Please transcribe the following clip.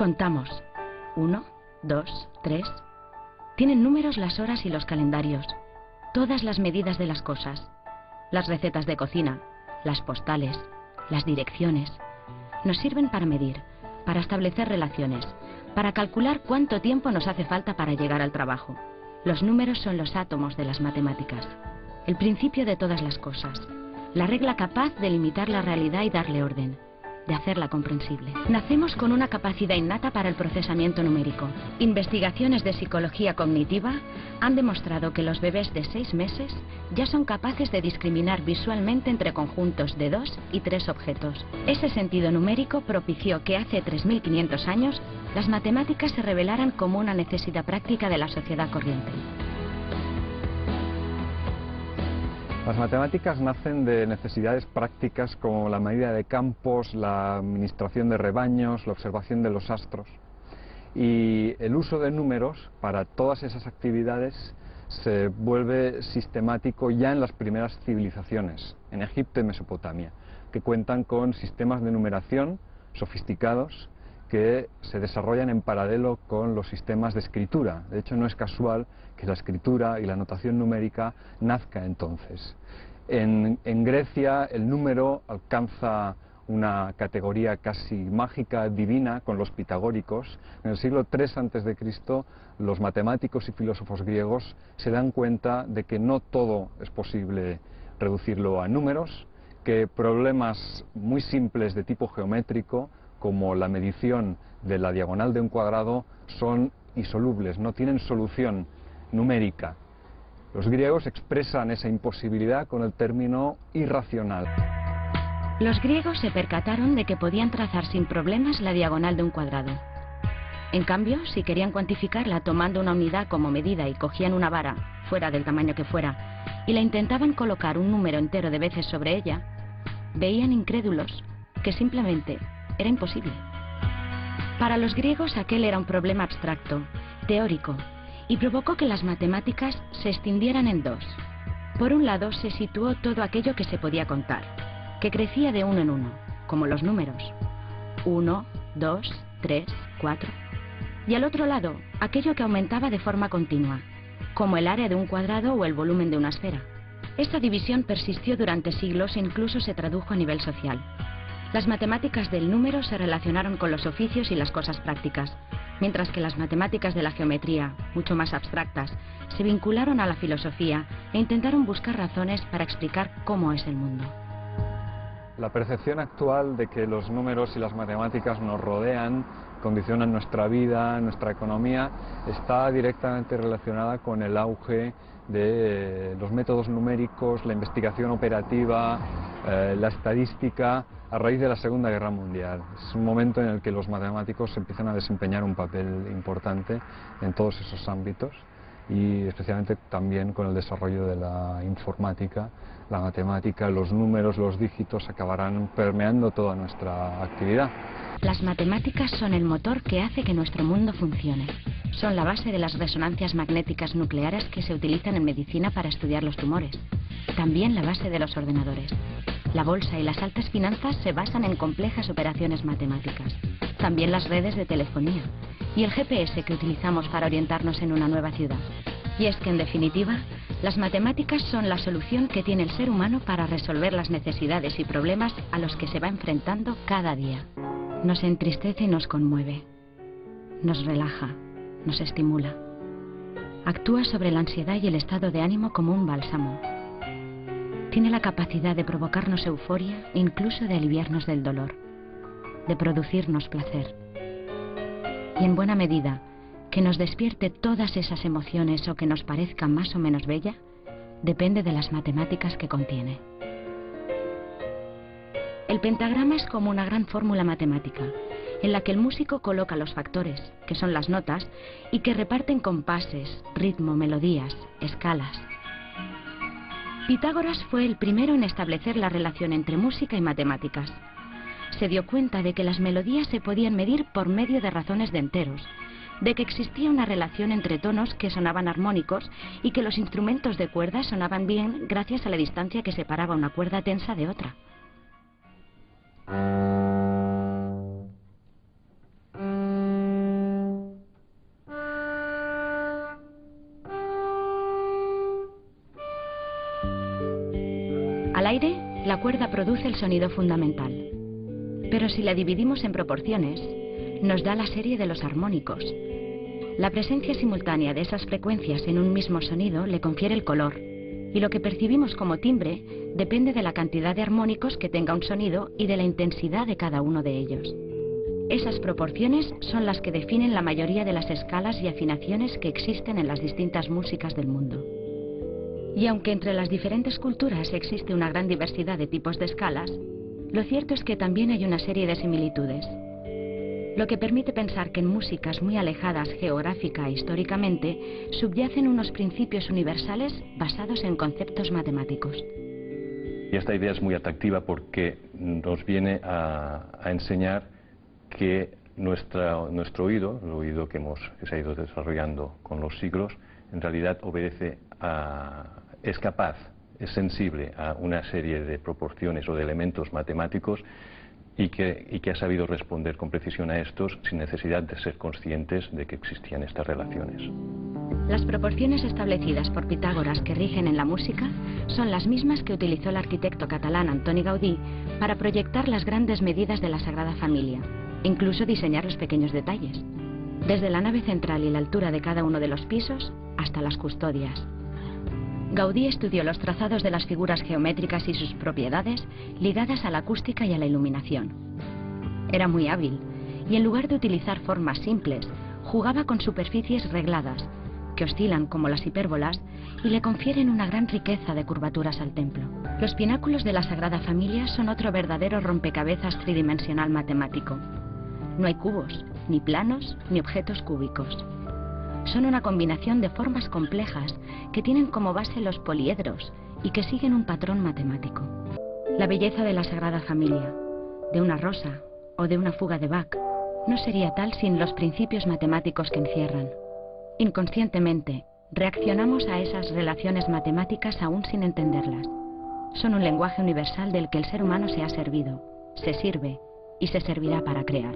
Contamos. 1, 2, 3. Tienen números las horas y los calendarios. Todas las medidas de las cosas. Las recetas de cocina, las postales, las direcciones. Nos sirven para medir, para establecer relaciones, para calcular cuánto tiempo nos hace falta para llegar al trabajo. Los números son los átomos de las matemáticas, el principio de todas las cosas, la regla capaz de limitar la realidad y darle orden, de hacerla comprensible. Nacemos con una capacidad innata para el procesamiento numérico. Investigaciones de psicología cognitiva han demostrado que los bebés de 6 meses ya son capaces de discriminar visualmente entre conjuntos de 2 y 3 objetos. Ese sentido numérico propició que hace 3.500 años las matemáticas se revelaran como una necesidad práctica de la sociedad corriente. Las matemáticas nacen de necesidades prácticas como la medida de campos, la administración de rebaños, la observación de los astros. Y el uso de números para todas esas actividades se vuelve sistemático ya en las primeras civilizaciones, en Egipto y Mesopotamia, que cuentan con sistemas de numeración sofisticados que se desarrollan en paralelo con los sistemas de escritura. De hecho, no es casual que la escritura y la notación numérica nazca entonces. En Grecia el número alcanza una categoría casi mágica, divina, con los pitagóricos. En el siglo III a.C., los matemáticos y filósofos griegos se dan cuenta de que no todo es posible reducirlo a números, que problemas muy simples de tipo geométrico, como la medición de la diagonal de un cuadrado, son insolubles, no tienen solución numérica. Los griegos expresan esa imposibilidad con el término irracional. Los griegos se percataron de que podían trazar sin problemas la diagonal de un cuadrado. En cambio, si querían cuantificarla tomando una unidad como medida y cogían una vara, fuera del tamaño que fuera, y la intentaban colocar un número entero de veces sobre ella, veían incrédulos que simplemente era imposible. Para los griegos aquel era un problema abstracto, teórico, y provocó que las matemáticas se extendieran en dos. Por un lado se situó todo aquello que se podía contar, que crecía de uno en uno, como los números. 1, 2, 3, 4. Y al otro lado, aquello que aumentaba de forma continua, como el área de un cuadrado o el volumen de una esfera. Esta división persistió durante siglos e incluso se tradujo a nivel social. Las matemáticas del número se relacionaron con los oficios y las cosas prácticas, mientras que las matemáticas de la geometría, mucho más abstractas, se vincularon a la filosofía e intentaron buscar razones para explicar cómo es el mundo. La percepción actual de que los números y las matemáticas nos rodean, condicionan nuestra vida, nuestra economía, está directamente relacionada con el auge de los métodos numéricos, la investigación operativa, la estadística, a raíz de la Segunda Guerra Mundial. Es un momento en el que los matemáticos empiezan a desempeñar un papel importante en todos esos ámbitos y especialmente también con el desarrollo de la informática. La matemática, los números, los dígitos acabarán permeando toda nuestra actividad. Las matemáticas son el motor que hace que nuestro mundo funcione. Son la base de las resonancias magnéticas nucleares que se utilizan en medicina para estudiar los tumores. También la base de los ordenadores. La bolsa y las altas finanzas se basan en complejas operaciones matemáticas. También las redes de telefonía y el GPS que utilizamos para orientarnos en una nueva ciudad. Y es que, en definitiva, las matemáticas son la solución que tiene el ser humano para resolver las necesidades y problemas a los que se va enfrentando cada día. Nos entristece y nos conmueve. Nos relaja, nos estimula. Actúa sobre la ansiedad y el estado de ánimo como un bálsamo. Tiene la capacidad de provocarnos euforia e incluso de aliviarnos del dolor, de producirnos placer. Y en buena medida, que nos despierte todas esas emociones o que nos parezca más o menos bella, depende de las matemáticas que contiene. El pentagrama es como una gran fórmula matemática, en la que el músico coloca los factores, que son las notas, y que reparten compases, ritmo, melodías, escalas. Pitágoras fue el primero en establecer la relación entre música y matemáticas. Se dio cuenta de que las melodías se podían medir por medio de razones de enteros, de que existía una relación entre tonos que sonaban armónicos y que los instrumentos de cuerda sonaban bien gracias a la distancia que separaba una cuerda tensa de otra. aire, la cuerda produce el sonido fundamental. Pero si la dividimos en proporciones, nos da la serie de los armónicos. La presencia simultánea de esas frecuencias en un mismo sonido le confiere el color, y lo que percibimos como timbre depende de la cantidad de armónicos que tenga un sonido y de la intensidad de cada uno de ellos. Esas proporciones son las que definen la mayoría de las escalas y afinaciones que existen en las distintas músicas del mundo. Y aunque entre las diferentes culturas existe una gran diversidad de tipos de escalas, lo cierto es que también hay una serie de similitudes, lo que permite pensar que en músicas muy alejadas geográfica e históricamente subyacen unos principios universales basados en conceptos matemáticos. Y esta idea es muy atractiva porque nos viene a enseñar que nuestro oído, el oído que se ha ido desarrollando con los siglos, en realidad es capaz, es sensible a una serie de proporciones o de elementos matemáticos y que ha sabido responder con precisión a estos sin necesidad de ser conscientes de que existían estas relaciones. Las proporciones establecidas por Pitágoras que rigen en la música son las mismas que utilizó el arquitecto catalán Antoni Gaudí para proyectar las grandes medidas de la Sagrada Familia, incluso diseñar los pequeños detalles, desde la nave central y la altura de cada uno de los pisos hasta las custodias. Gaudí estudió los trazados de las figuras geométricas y sus propiedades ligadas a la acústica y a la iluminación. Era muy hábil y en lugar de utilizar formas simples, jugaba con superficies regladas, que oscilan como las hipérbolas y le confieren una gran riqueza de curvaturas al templo. Los pináculos de la Sagrada Familia son otro verdadero rompecabezas tridimensional matemático. No hay cubos, ni planos, ni objetos cúbicos. Son una combinación de formas complejas que tienen como base los poliedros y que siguen un patrón matemático. La belleza de la Sagrada Familia, de una rosa o de una fuga de Bach, no sería tal sin los principios matemáticos que encierran. Inconscientemente, reaccionamos a esas relaciones matemáticas aún sin entenderlas. Son un lenguaje universal del que el ser humano se ha servido, se sirve y se servirá para crear.